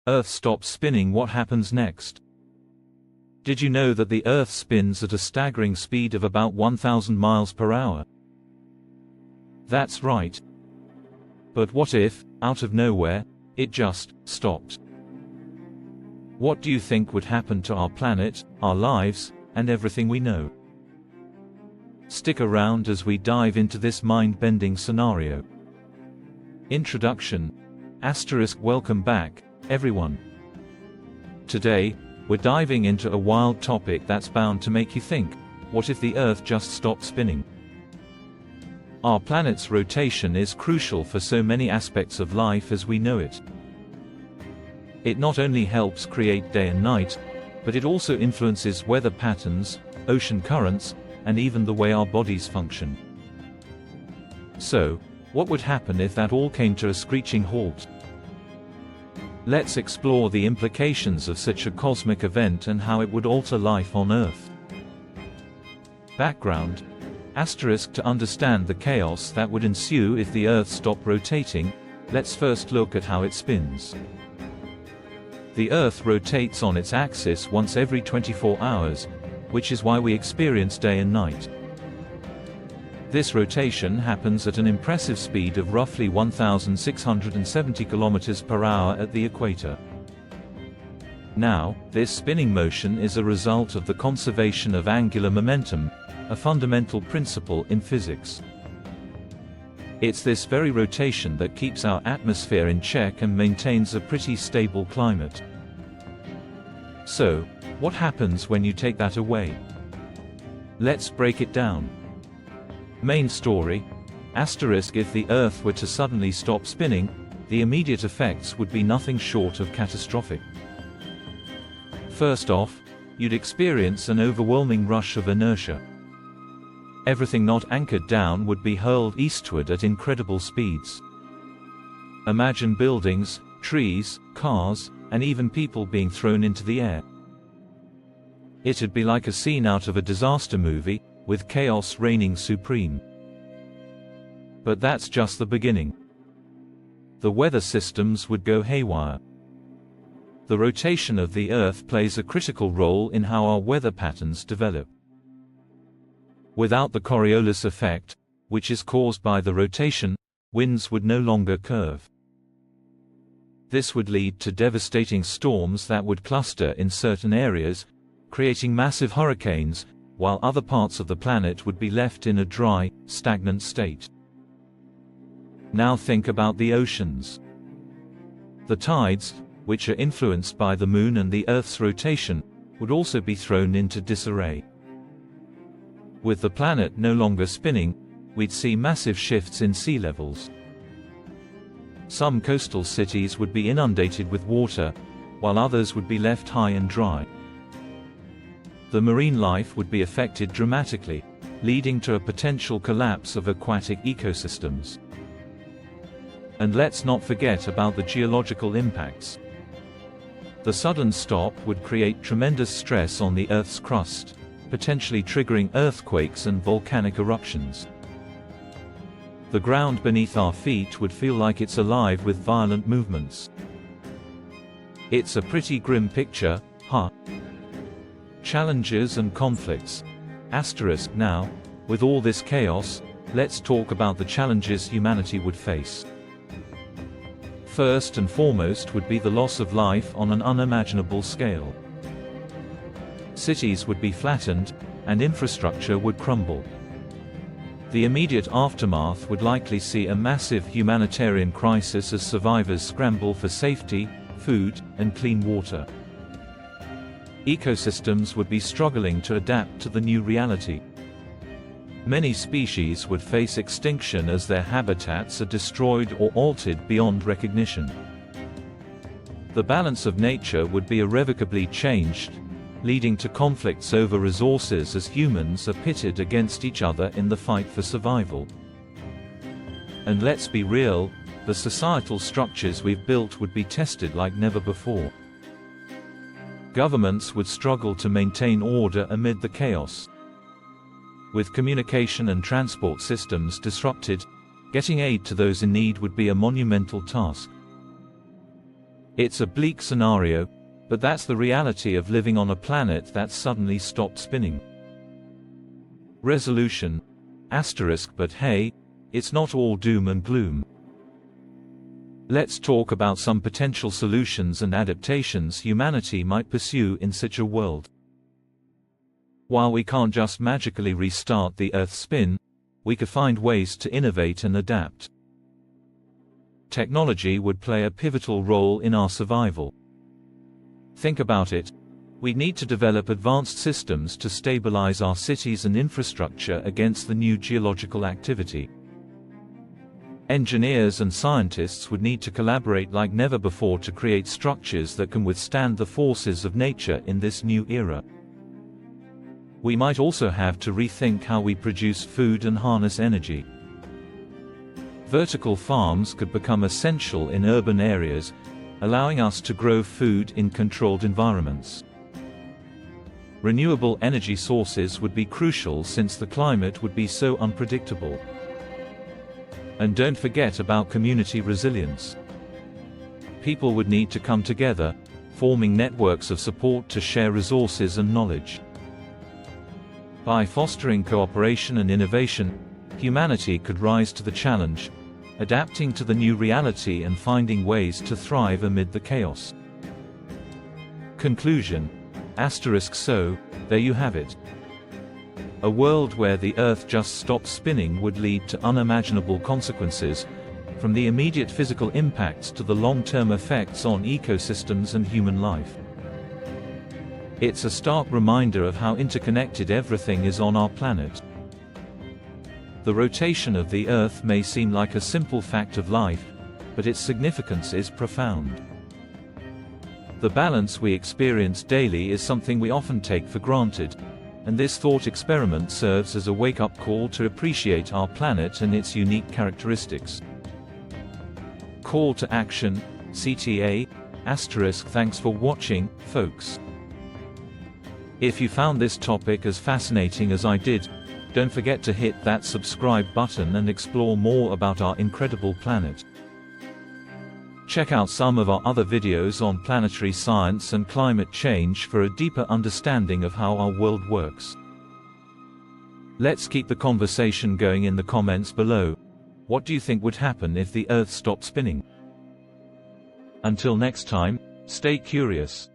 Earth stops spinning, what happens next? Did you know that the Earth spins at a staggering speed of about 1,000 miles per hour? That's right. But what if, out of nowhere, it just stopped? What do you think would happen to our planet, our lives, and everything we know? Stick around as we dive into this mind-bending scenario. Introduction. Welcome back, everyone. Today, we're diving into a wild topic that's bound to make you think, what if the Earth just stopped spinning? Our planet's rotation is crucial for so many aspects of life as we know it. It not only helps create day and night, but it also influences weather patterns, ocean currents, and even the way our bodies function. So, what would happen if that all came to a screeching halt? Let's explore the implications of such a cosmic event and how it would alter life on Earth. Background. To understand the chaos that would ensue if the Earth stopped rotating, let's first look at how it spins. The Earth rotates on its axis once every 24 hours, which is why we experience day and night. This rotation happens at an impressive speed of roughly 1,670 km per hour at the equator. Now, this spinning motion is a result of the conservation of angular momentum, a fundamental principle in physics. It's this very rotation that keeps our atmosphere in check and maintains a pretty stable climate. So, what happens when you take that away? Let's break it down. Main story. If the Earth were to suddenly stop spinning, the immediate effects would be nothing short of catastrophic. First off, you'd experience an overwhelming rush of inertia. Everything not anchored down would be hurled eastward at incredible speeds. Imagine buildings, trees, cars, and even people being thrown into the air. It'd be like a scene out of a disaster movie, with chaos reigning supreme. But that's just the beginning. The weather systems would go haywire. The rotation of the Earth plays a critical role in how our weather patterns develop. Without the Coriolis effect, which is caused by the rotation, winds would no longer curve. This would lead to devastating storms that would cluster in certain areas, creating massive hurricanes, while other parts of the planet would be left in a dry, stagnant state. Now think about the oceans. The tides, which are influenced by the Moon and the Earth's rotation, would also be thrown into disarray. With the planet no longer spinning, we'd see massive shifts in sea levels. Some coastal cities would be inundated with water, while others would be left high and dry. The marine life would be affected dramatically, leading to a potential collapse of aquatic ecosystems. And let's not forget about the geological impacts. The sudden stop would create tremendous stress on the Earth's crust, potentially triggering earthquakes and volcanic eruptions. The ground beneath our feet would feel like it's alive with violent movements. It's a pretty grim picture, huh? Challenges and conflicts. Now, with all this chaos, let's talk about the challenges humanity would face. First and foremost would be the loss of life on an unimaginable scale. Cities would be flattened, and infrastructure would crumble. The immediate aftermath would likely see a massive humanitarian crisis as survivors scramble for safety, food, and clean water. Ecosystems would be struggling to adapt to the new reality. Many species would face extinction as their habitats are destroyed or altered beyond recognition. The balance of nature would be irrevocably changed, leading to conflicts over resources as humans are pitted against each other in the fight for survival. And let's be real, the societal structures we've built would be tested like never before. Governments would struggle to maintain order amid the chaos. With communication and transport systems disrupted, getting aid to those in need would be a monumental task. It's a bleak scenario, but that's the reality of living on a planet that suddenly stopped spinning. Resolution: but hey, it's not all doom and gloom. Let's talk about some potential solutions and adaptations humanity might pursue in such a world. While we can't just magically restart the Earth's spin, we could find ways to innovate and adapt. Technology would play a pivotal role in our survival. Think about it. We'd need to develop advanced systems to stabilize our cities and infrastructure against the new geological activity. Engineers and scientists would need to collaborate like never before to create structures that can withstand the forces of nature in this new era. We might also have to rethink how we produce food and harness energy. Vertical farms could become essential in urban areas, allowing us to grow food in controlled environments. Renewable energy sources would be crucial since the climate would be so unpredictable. And don't forget about community resilience. People would need to come together, forming networks of support to share resources and knowledge. By fostering cooperation and innovation, humanity could rise to the challenge, adapting to the new reality and finding ways to thrive amid the chaos. Conclusion: so, there you have it. A world where the Earth just stops spinning would lead to unimaginable consequences, from the immediate physical impacts to the long-term effects on ecosystems and human life. It's a stark reminder of how interconnected everything is on our planet. The rotation of the Earth may seem like a simple fact of life, but its significance is profound. The balance we experience daily is something we often take for granted, and this thought experiment serves as a wake-up call to appreciate our planet and its unique characteristics. Call to action, CTA, *. Thanks for watching, folks. If you found this topic as fascinating as I did, don't forget to hit that subscribe button and explore more about our incredible planet. Check out some of our other videos on planetary science and climate change for a deeper understanding of how our world works. Let's keep the conversation going in the comments below. What do you think would happen if the Earth stopped spinning? Until next time, stay curious.